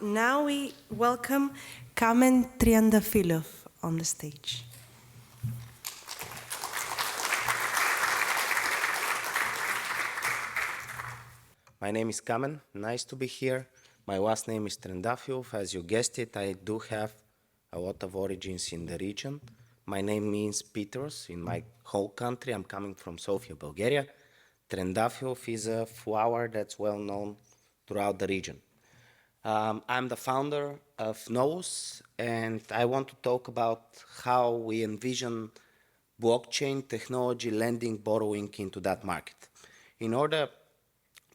Now we welcome Kamen Trendafilov on the stage. My name is Kamen. Nice to be here. My last name is Trendafilov. As you guessed it, I do have a lot of origins in the region. My name means Petros in my whole country. I'm coming from Sofia, Bulgaria. Trendafilov is a flower that's well known throughout the region. I'm the founder of Novus, and I want to talk about how we envision blockchain technology lending, borrowing into that market. In order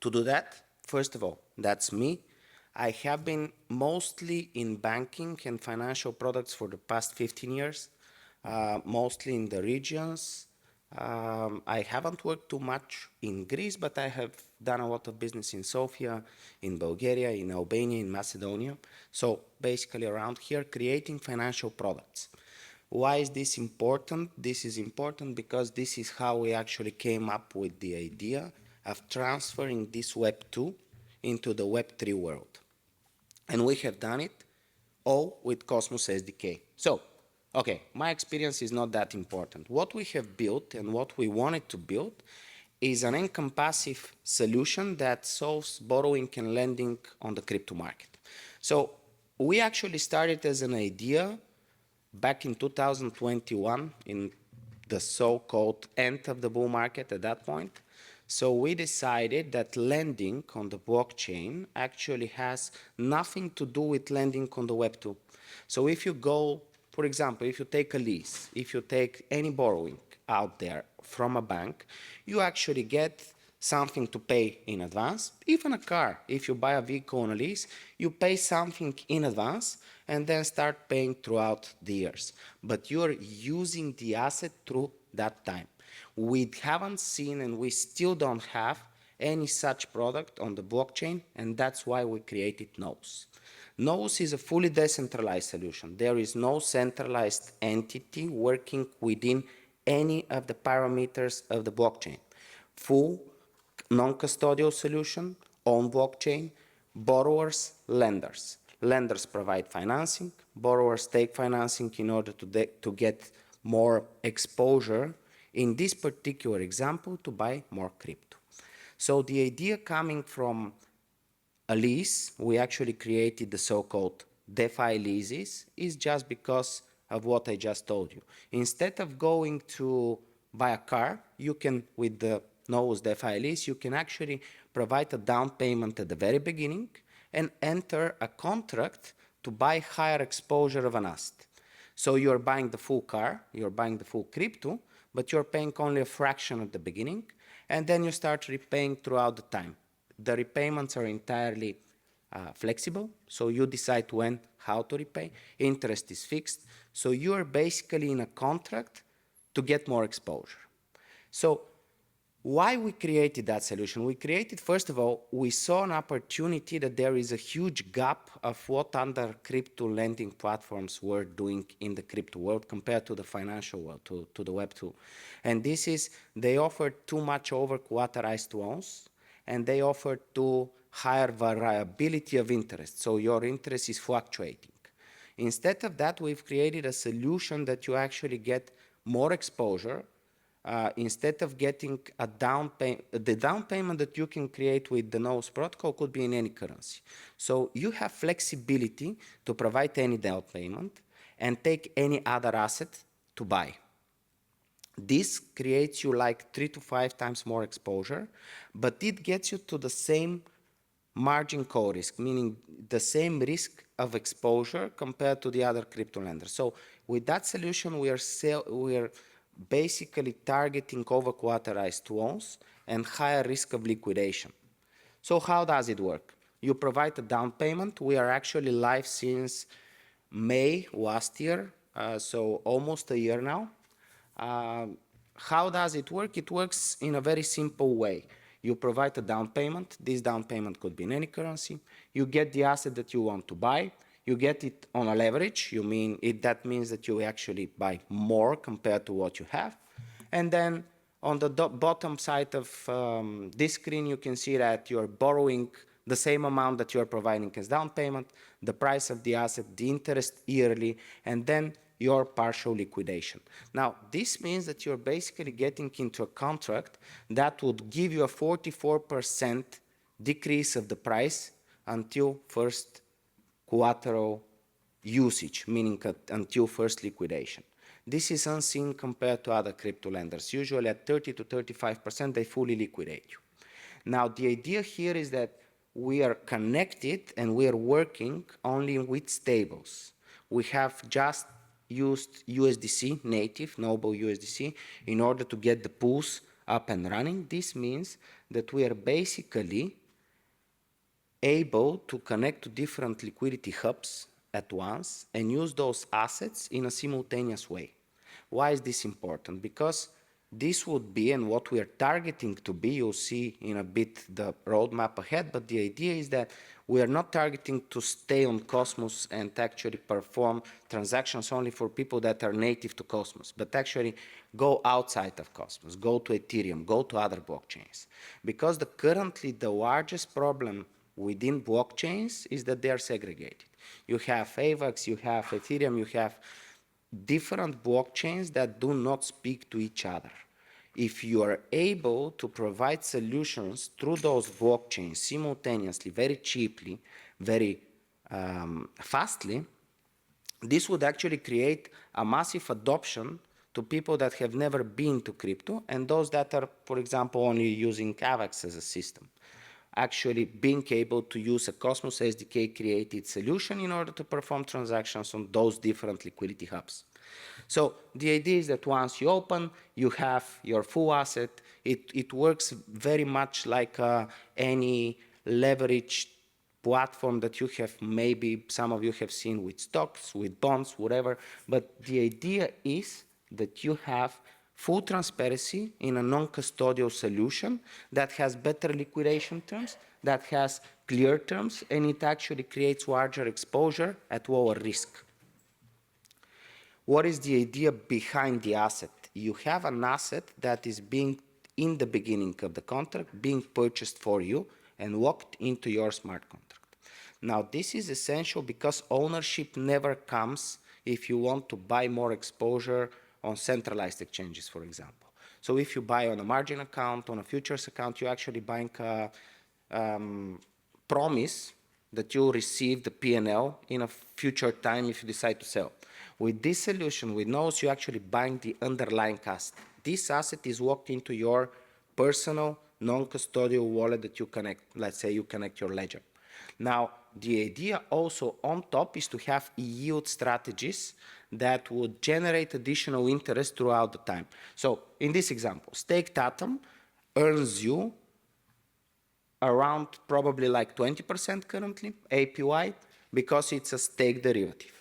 to do that, first of all, that's me. I have been mostly in banking and financial products for the past 15 years, mostly in the regions. I haven't worked too much in Greece, but I have done a lot of business in Sofia, in Bulgaria, in Albania, in Macedonia. So basically around here, creating financial products. Why is this important? This is important because this is how we actually came up with the idea of transferring this Web 2 into the Web 3 world. And we have done it all with Cosmos SDK. So, okay, my experience is not that important. What we have built and what we wanted to build is an encompassing solution that solves borrowing and lending on the crypto market. So we actually started as an idea back in 2021 in the so-called end of the bull market at that point. So we decided that lending on the blockchain actually has nothing to do with lending on the Web 2. So if you go, for example, if you take a lease, if you take any borrowing out there from a bank, you actually get something to pay in advance. Even a car, if you buy a vehicle on a lease, you pay something in advance and then start paying throughout the years. But you're using the asset through that time. We haven't seen and we still don't have any such product on the blockchain, and that's why we created Nodes. Nodes is a fully decentralized solution. There is no centralized entity working within any of the parameters of the blockchain. Full non-custodial solution on blockchain, borrowers, lenders. Lenders provide financing, borrowers take financing in order to get more exposure, in this particular example, to buy more crypto. So the idea coming from a lease, we actually created the so-called DeFi leases, is just because of what I just told you. Instead of going to buy a car, you can, with the Novus DeFi lease, you can actually provide a down payment at the very beginning and enter a contract to buy higher exposure of an asset. So you're buying the full car, you're buying the full crypto, but you're paying only a fraction at the beginning, and then you start repaying throughout the time. The repayments are entirely flexible, so you decide when, how to repay. Interest is fixed, so you are basically in a contract to get more exposure. So why we created that solution? We created, first of all, we saw an opportunity that there is a huge gap of what other crypto lending platforms were doing in the crypto world compared to the financial world, to the Web 2. And this is, they offered too much over-collateralized loans, and they offered too higher variability of interest, so your interest is fluctuating. Instead of that, we've created a solution that you actually get more exposure. Instead of getting a the down payment that you can create with the Nodes protocol could be in any currency. So you have flexibility to provide any down payment and take any other asset to buy. This creates you like 3 to 5 times more exposure, but it gets you to the same margin call risk, meaning the same risk of exposure compared to the other crypto lenders. So with that solution, we are basically targeting over-collateralized loans and higher risk of liquidation. So how does it work? You provide a down payment. We are actually live since May last year, so almost a year now. How does it work? It works in a very simple way. You provide a down payment. This down payment could be in any currency. You get the asset that you want to buy. You get it on a leverage. That means that you actually buy more compared to what you have. And then on the bottom side of this screen, you can see that you're borrowing the same amount that you're providing as down payment, the price of the asset, the interest yearly, and then your partial liquidation. Now, this means that you're basically getting into a contract that would give you a 44% decrease of the price until first collateral usage, meaning until first liquidation. This is unseen compared to other crypto lenders. Usually at 30 to 35%, they fully liquidate you. Now, the idea here is that we are connected and we are working only with stables. We have just used USDC, native, noble USDC, in order to get the pools up and running. This means that we are basically able to connect to different liquidity hubs at once and use those assets in a simultaneous way. Why is this important? Because this would be, and what we are targeting to be, you'll see in a bit the roadmap ahead, but the idea is that we are not targeting to stay on Cosmos and actually perform transactions only for people that are native to Cosmos, but actually go outside of Cosmos, go to Ethereum, go to other blockchains. Because currently the largest problem within blockchains is that they are segregated. You have AVAX, you have Ethereum, you have different blockchains that do not speak to each other. If you are able to provide solutions through those blockchains simultaneously, very cheaply, very fastly, this would actually create a massive adoption to people that have never been to crypto and those that are, for example, only using AVAX as a system. Actually being able to use a Cosmos SDK created solution in order to perform transactions on those different liquidity hubs. So the idea is that once you open, you have your full asset. It works very much like any leveraged platform that you have, maybe some of you have seen with stocks, with bonds, whatever. But the idea is that you have full transparency in a non-custodial solution that has better liquidation terms, that has clear terms, and it actually creates larger exposure at lower risk. What is the idea behind the asset? You have an asset that is being, in the beginning of the contract, being purchased for you and locked into your smart contract. Now, this is essential because ownership never comes if you want to buy more exposure on centralized exchanges, for example. So if you buy on a margin account, on a futures account, you're actually buying a promise that you'll receive the P&L in a future time if you decide to sell. With this solution, with Nose, you're actually buying the underlying asset. This asset is locked into your personal non-custodial wallet that you connect. Let's say you connect your ledger. Now, the idea also on top is to have yield strategies that would generate additional interest throughout the time. So in this example, staked Atom earns you around probably like 20% currently APY because it's a stake derivative.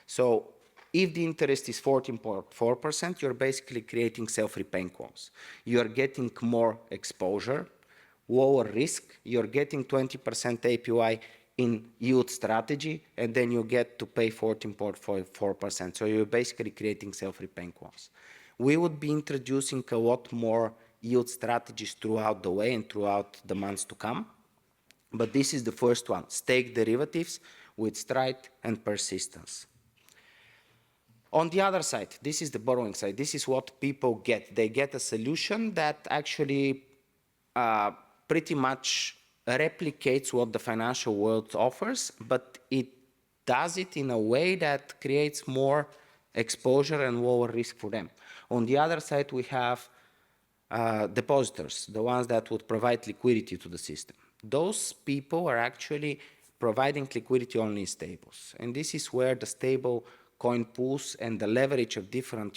So if the interest is 14.4%, you're basically creating self-repaying loans. You're getting more exposure, lower risk, you're getting 20% APY in yield strategy, and then you get to pay 14.4%. So you're basically creating self-repaying loans. We would be introducing a lot more yield strategies throughout the way and throughout the months to come. But this is the first one, stake derivatives with stride and persistence. On the other side, this is the borrowing side. This is what people get. They get a solution that actually pretty much replicates what the financial world offers, but it does it in a way that creates more exposure and lower risk for them. On the other side, we have depositors, the ones that would provide liquidity to the system. Those people are actually providing liquidity only in stables. And this is where the stable coin pools and the leverage of different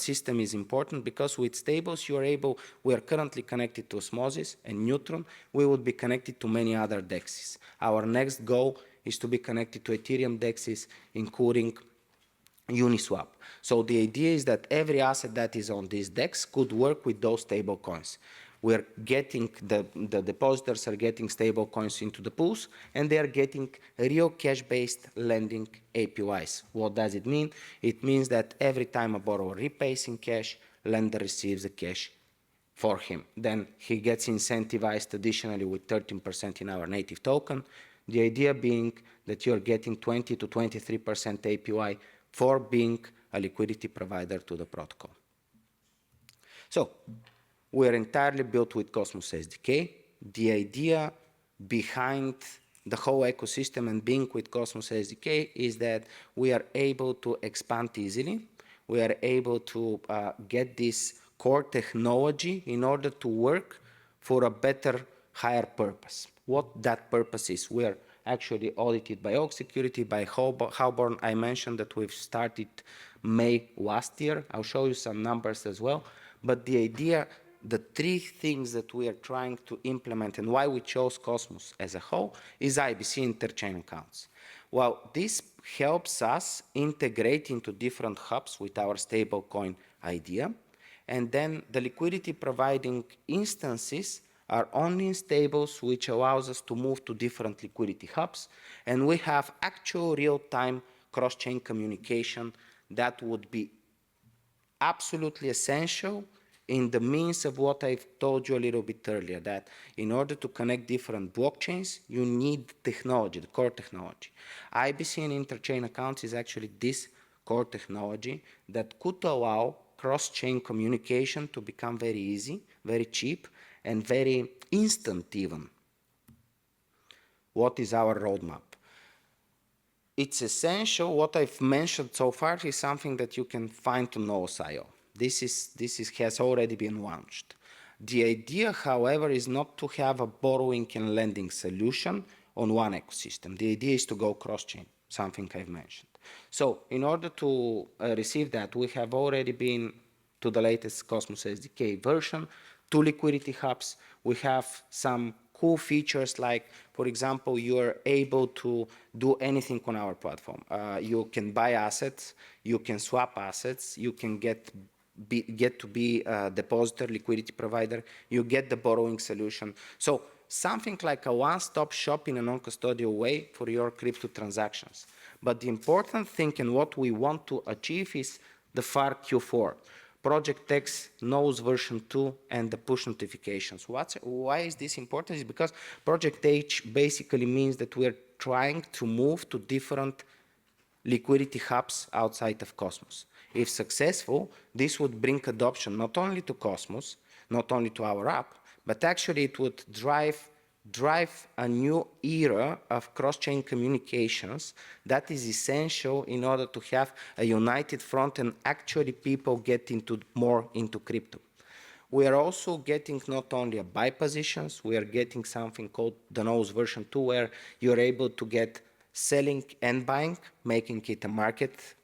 system is important, because with stables we are currently connected to Osmosis and Neutron. We would be connected to many other DEXs. Our next goal is to be connected to Ethereum DEXs, including Uniswap. So the idea is that every asset that is on this DEX could work with those stable coins. We're getting, the depositors are getting stable coins into the pools, and they are getting real cash-based lending APYs. What does it mean? It means that every time a borrower repays in cash, lender receives the cash for him. Then he gets incentivized additionally with 13% in our native token. The idea being that you're getting 20 to 23% APY for being a liquidity provider to the protocol. So we're entirely built with Cosmos SDK. The idea behind the whole ecosystem and being with Cosmos SDK is that we are able to expand easily. We are able to get this core technology in order to work for a better, higher purpose. What that purpose is, we are actually audited by Oak Security, by Halborn. I mentioned that we've started May last year. I'll show you some numbers as well. But the idea, the three things that we are trying to implement and why we chose Cosmos as a whole is IBC interchain accounts. Well, this helps us integrate into different hubs with our stablecoin idea. And then the liquidity providing instances are only in stables, which allows us to move to different liquidity hubs. And we have actual real-time cross-chain communication that would be absolutely essential in the means of what I've told you a little bit earlier, that in order to connect different blockchains, you need technology, the core technology. IBC and interchain accounts is actually this core technology that could allow cross-chain communication to become very easy, very cheap, and very instant even. What is our roadmap? It's essential. What I've mentioned so far is something that you can find on Nose.io. This has already been launched. The idea, however, is not to have a borrowing and lending solution on one ecosystem. The idea is to go cross-chain, something I've mentioned. So in order to receive that, we have already been to the latest Cosmos SDK version, 2 liquidity hubs. We have some cool features like, for example, you are able to do anything on our platform. You can buy assets, you can swap assets, you can get to be a depositor, liquidity provider, you get the borrowing solution. So something like a one-stop shop in a non-custodial way for your crypto transactions. But the important thing and what we want to achieve is the FAR Q4. Project X knows version 2 and the push notifications. Why is this important? Is because Project H basically means that we're trying to move to different liquidity hubs outside of Cosmos. If successful, this would bring adoption not only to Cosmos, not only to our app, but actually it would drive a new era of cross-chain communications that is essential in order to have a united front and actually people get more into crypto. We are also getting not only a buy positions, we are getting something called the Nose version 2, where you're able to get selling and buying, making it a market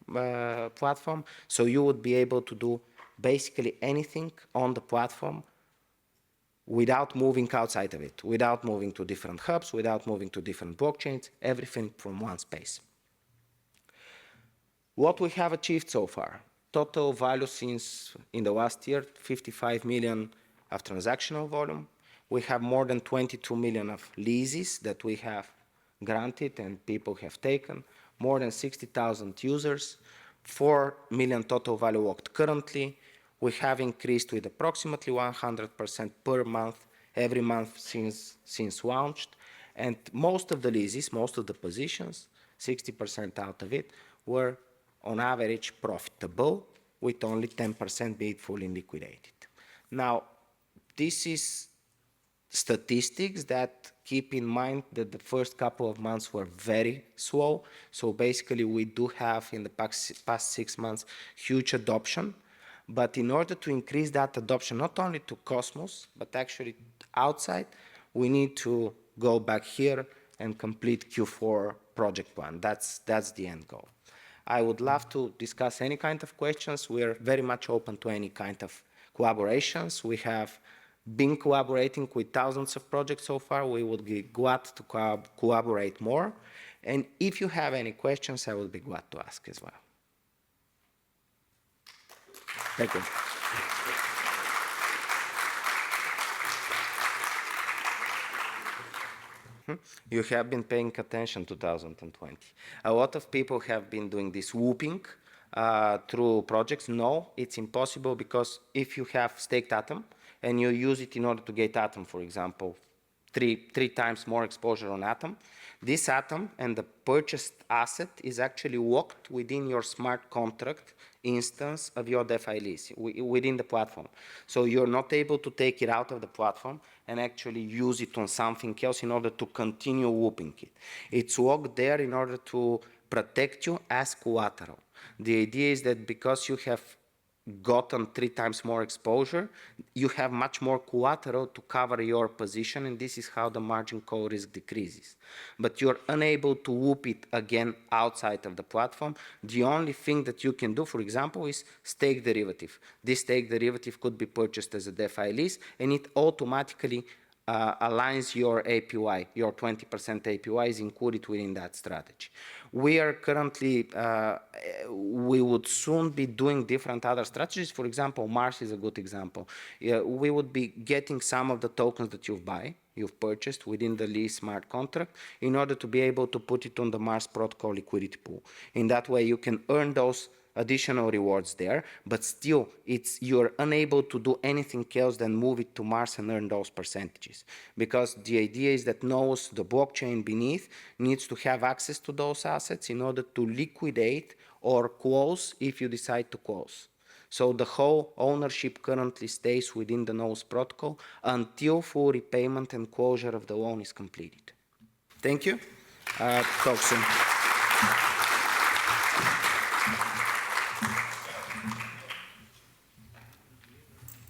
platform. So you would be able to do basically anything on the platform without moving outside of it, without moving to different hubs, without moving to different blockchains, everything from one space. What we have achieved so far, total value since in the last year, 55 million of transactional volume. We have more than 22 million of leases that we have granted and people have taken, more than 60,000 users, 4 million total value locked currently. We have increased with approximately 100% per month, every month since launched. And most of the leases, most of the positions, 60% out of it, were on average profitable, with only 10% being fully liquidated. Now, this is statistics that keep in mind that the first couple of months were very slow. So basically, we do have in the past 6 months huge adoption. But in order to increase that adoption, not only to Cosmos, but actually outside, we need to go back here and complete Q4 project plan. That's the end goal. I would love to discuss any kind of questions. We're very much open to any kind of collaborations. We have been collaborating with thousands of projects so far. We would be glad to collaborate more. And if you have any questions, I will be glad to ask as well. Thank you. You have been paying attention to 2020. A lot of people have been doing this whooping through projects. No, it's impossible because if you have staked Atom and you use it in order to get Atom, for example, three times more exposure on Atom. This Atom and the purchased asset is actually locked within your smart contract instance of your DeFi lease within the platform. So you're not able to take it out of the platform and actually use it on something else in order to continue whooping it. It's locked there in order to protect you as collateral. The idea is that because you have gotten 3 times more exposure, you have much more collateral to cover your position, and this is how the margin call risk decreases. But you're unable to whoop it again outside of the platform. The only thing that you can do, for example, is stake derivative. This stake derivative could be purchased as a DeFi lease, and it automatically aligns your APY. Your 20% APY is included within that strategy. We are currently, we would soon be doing different other strategies. For example, Mars is a good example. We would be getting some of the tokens that you've purchased within the lease smart contract in order to be able to put it on the Mars protocol liquidity pool. In that way, you can earn those additional rewards there, but still you're unable to do anything else than move it to Mars and earn those percentages. Because the idea is that knows the blockchain beneath needs to have access to those assets in order to liquidate or close if you decide to close. So the whole ownership currently stays within the Nose protocol until full repayment and closure of the loan is completed. Thank you. Talk soon.